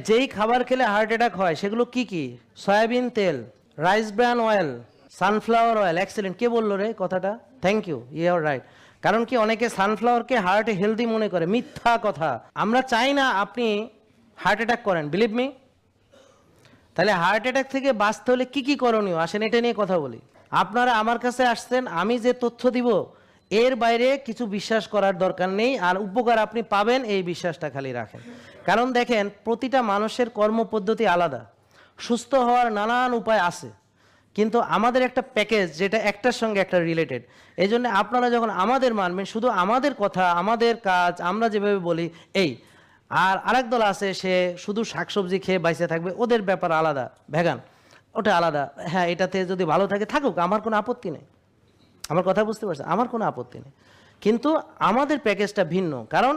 যেই খাবার খেলে হার্ট অ্যাটাক হয় সেগুলো কি কি? সয়াবিন তেল, rice bran oil, sunflower oil. Excellent. কে বললো রে কথাটা? Thank you, you are right. কারণ কি, অনেকে সানফ্লাওয়ারকে হার্টে হেলদি মনে করে, মিথ্যা কথা। আমরা চাই না আপনি হার্ট অ্যাটাক করেন, বিলিভ মি। তাহলে হার্ট অ্যাটাক থেকে বাঁচতে হলে কি কি করণীয়, আসেন এটা নিয়ে কথা বলি। আপনারা আমার কাছে আসছেন, আমি যে তথ্য দিব এর বাইরে কিছু বিশ্বাস করার দরকার নেই, আর উপকার আপনি পাবেন এই বিশ্বাসটা খালি রাখেন। কারণ দেখেন, প্রতিটা মানুষের কর্মপদ্ধতি আলাদা, সুস্থ হওয়ার নানান উপায় আছে, কিন্তু আমাদের একটা প্যাকেজ যেটা একটার সঙ্গে একটা রিলেটেড। এই জন্য আপনারা যখন আমাদের মানবেন, শুধু আমাদের কথা, আমাদের কাজ, আমরা যেভাবে বলি এই। আর আরেক দল আছে, সে শুধু শাকসবজি খেয়ে বাইসে থাকবে, ওদের ব্যাপার আলাদা, ভেগান, ওটা আলাদা। হ্যাঁ, এটাতে যদি ভালো থাকে থাকুক, আমার কোনো আপত্তি নেই। আমার কথা বুঝতে পারছেন? আমার কোনো আপত্তি নেই, কিন্তু আমাদের প্যাকেজটা ভিন্ন। কারণ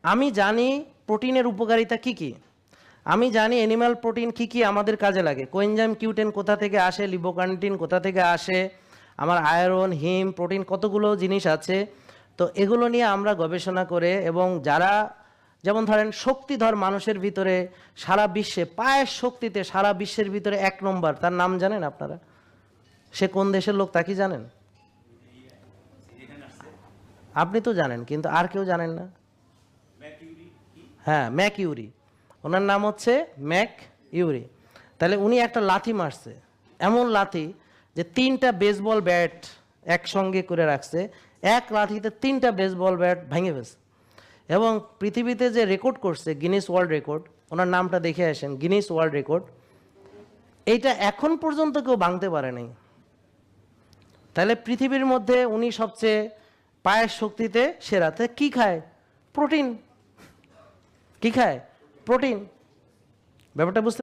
আমি জানি প্রোটিনের উপকারিতা কি কি, আমি জানি অ্যানিম্যাল প্রোটিন কি কি আমাদের কাজে লাগে, কোএনজাইম কিউটেন কোথা থেকে আসে, লিবোকার্নিটিন কোথা থেকে আসে, আমার আয়রন, হিম, প্রোটিন, কতগুলো জিনিস আছে। তো এগুলো নিয়ে আমরা গবেষণা করে, এবং যারা যেমন ধরেন শক্তিধর মানুষের ভিতরে সারা বিশ্বে, পায়ের শক্তিতে সারা বিশ্বের ভিতরে 1 নম্বর, তার নাম জানেন আপনারা? সে কোন দেশের লোক তা কি জানেন? আপনি তো জানেন, কিন্তু আর কেউ জানেন না। হ্যাঁ, ম্যাক ইউরি, ওনার নাম হচ্ছে ম্যাক ইউরি। তাহলে উনি একটা লাথি মারছে, এমন লাথি যে 3টা বেসবল ব্যাট একসঙ্গে করে রাখছে, এক লাথিতে 3টা বেসবল ব্যাট ভেঙে ফেলছে। এবং পৃথিবীতে যে রেকর্ড করছে, গিনিস ওয়ার্ল্ড রেকর্ড, ওনার নামটা দেখে আসেন, গিনিস ওয়ার্ল্ড রেকর্ড, এইটা এখন পর্যন্ত কেউ ভাঙতে পারে নাই। তাহলে পৃথিবীর মধ্যে উনি সবচেয়ে পায়ের শক্তিতে সেরাতে। কি খায়? প্রোটিন। কি খায়? প্রোটিন। ব্যাপারটা বুঝতে